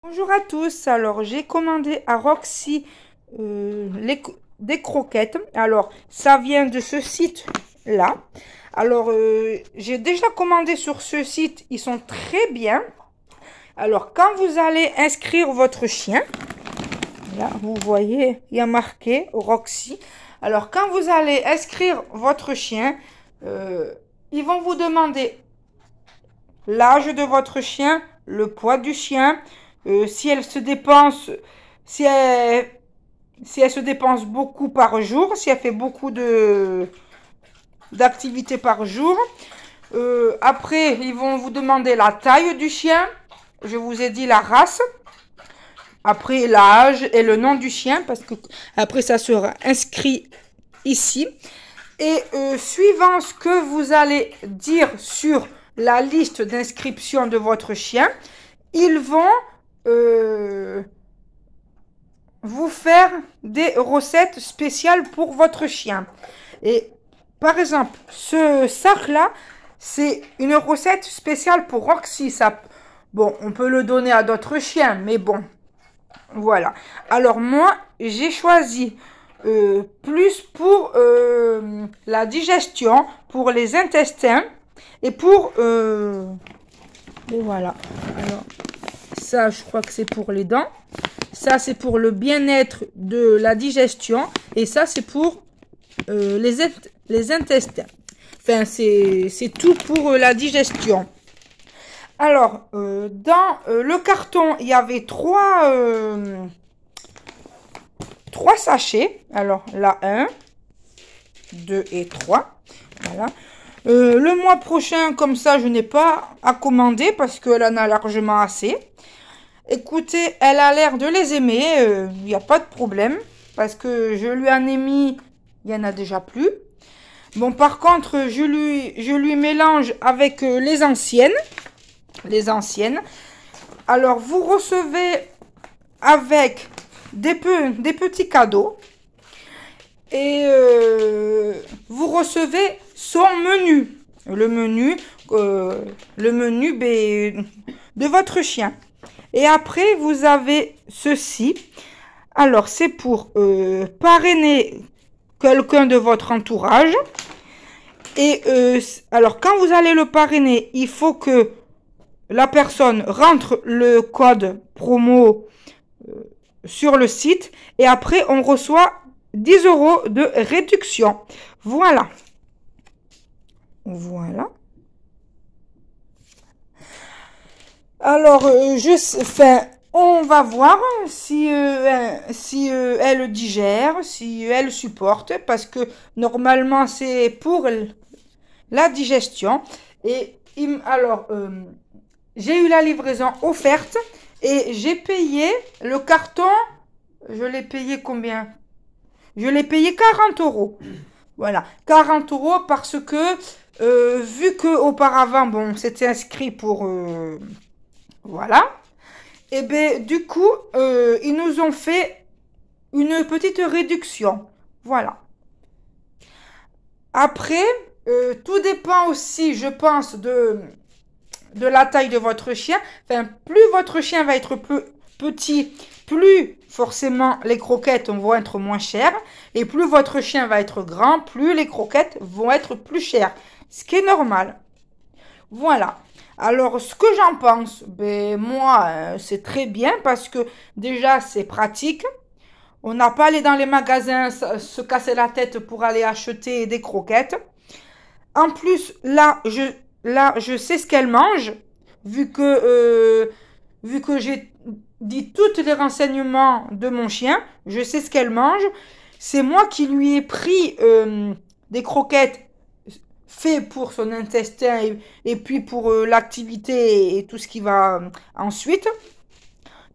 Bonjour à tous. Alors, j'ai commandé à Roxy des croquettes. Alors, ça vient de ce site-là. Alors, j'ai déjà commandé sur ce site. Ils sont très bien. Alors, quand vous allez inscrire votre chien, là, vous voyez, il y a marqué Roxy. Alors, quand vous allez inscrire votre chien, ils vont vous demander l'âge de votre chien, le poids du chien, si elle se dépense, si elle, si elle se dépense beaucoup par jour, si elle fait beaucoup d'activités par jour. Après, ils vont vous demander la taille du chien. Je vous ai dit la race. Après, l'âge et le nom du chien, parce que après, ça sera inscrit ici. Et suivant ce que vous allez dire sur la liste d'inscription de votre chien, ils vont vous faire des recettes spéciales pour votre chien. Et par exemple, ce sac-là, c'est une recette spéciale pour Roxy. Ça, bon, on peut le donner à d'autres chiens, mais bon, voilà. Alors moi, j'ai choisi plus pour la digestion, pour les intestins et pour... et voilà. Alors, ça, je crois que c'est pour les dents. Ça, c'est pour le bien-être de la digestion. Et ça, c'est pour les intestins. Enfin, c'est tout pour la digestion. Alors, dans le carton, il y avait trois sachets. Alors, là, 1, 2 et 3. Voilà. Le mois prochain, comme ça, je n'ai pas à commander parce qu'elle en a largement assez. Écoutez, elle a l'air de les aimer. Il n'y a pas de problème parce que je lui en ai mis, il n'y en a déjà plus. Bon, par contre, je lui mélange avec les anciennes. Alors, vous recevez avec des petits cadeaux. Et vous recevez son menu. Le menu de votre chien. Et après, vous avez ceci. Alors, c'est pour parrainer quelqu'un de votre entourage. Et alors, quand vous allez le parrainer, il faut que la personne rentre le code promo sur le site. Et après, on reçoit 10 € de réduction. Voilà. Voilà. Alors, on va voir si elle digère, si elle supporte, parce que normalement, c'est pour la digestion. Et alors, j'ai eu la livraison offerte et j'ai payé le carton. Je l'ai payé combien? Je l'ai payé 40 €. Voilà, 40 € parce que, vu que auparavant, bon, c'était inscrit pour... voilà. Et bien, du coup, ils nous ont fait une petite réduction. Voilà. Après, tout dépend aussi, je pense, de la taille de votre chien. Enfin, plus votre chien va être petit, plus forcément les croquettes vont être moins chères. Et plus votre chien va être grand, plus les croquettes vont être plus chères. Ce qui est normal. Voilà. Alors, ce que j'en pense, ben moi, c'est très bien parce que déjà, c'est pratique. On n'a pas à aller dans les magasins se casser la tête pour aller acheter des croquettes. En plus, là, je sais ce qu'elle mange, vu que j'ai dit tous les renseignements de mon chien, je sais ce qu'elle mange. C'est moi qui lui ai pris des croquettes faites pour son intestin et puis pour l'activité et tout ce qui va ensuite.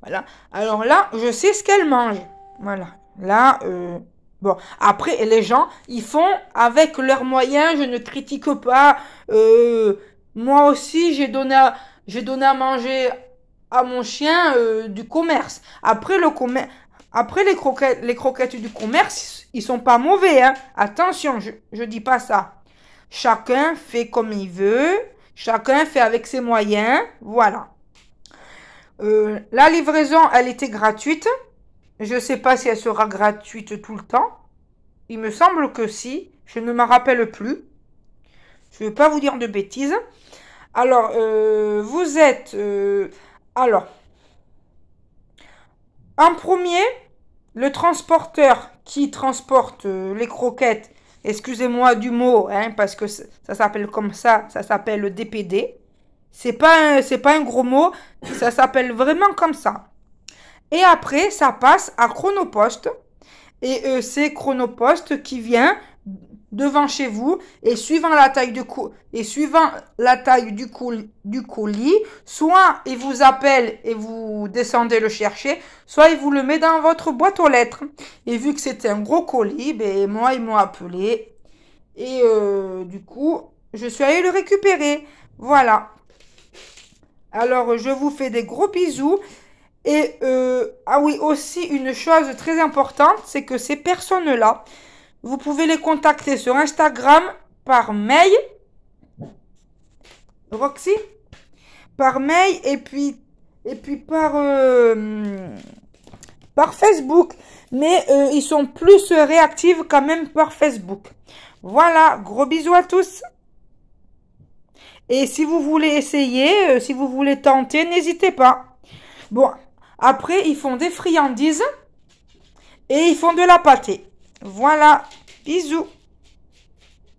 Voilà. Alors là, je sais ce qu'elle mange. Voilà. Là, bon. Après, les gens, ils font avec leurs moyens. Je ne critique pas. Moi aussi, j'ai donné à manger à mon chien du commerce. Après les croquettes du commerce, ils sont pas mauvais, hein. Attention, je dis pas ça. Chacun fait comme il veut. Chacun fait avec ses moyens. Voilà. La livraison, elle était gratuite. Je ne sais pas si elle sera gratuite tout le temps. Il me semble que si. Je ne me rappelle plus. Je ne vais pas vous dire de bêtises. Alors, vous êtes... alors, en premier, le transporteur qui transporte les croquettes, excusez-moi du mot, hein, parce que ça s'appelle comme ça s'appelle le DPD. C'est pas un gros mot, ça s'appelle vraiment comme ça. Et après, ça passe à Chronopost. Et c'est Chronopost qui vient devant chez vous et suivant la taille du colis, soit il vous appelle et vous descendez le chercher, soit il vous le met dans votre boîte aux lettres. Et vu que c'était un gros colis, ben moi ils m'ont appelé et du coup je suis allée le récupérer. Voilà. Alors je vous fais des gros bisous. Et ah oui, aussi une chose très importante, c'est que ces personnes-là, vous pouvez les contacter sur Instagram, par mail, Roxy, par mail et puis par Facebook. Mais ils sont plus réactifs quand même par Facebook. Voilà, gros bisous à tous. Et si vous voulez essayer, si vous voulez tenter, n'hésitez pas. Bon, après, ils font des friandises et ils font de la pâtée. Voilà, bisous.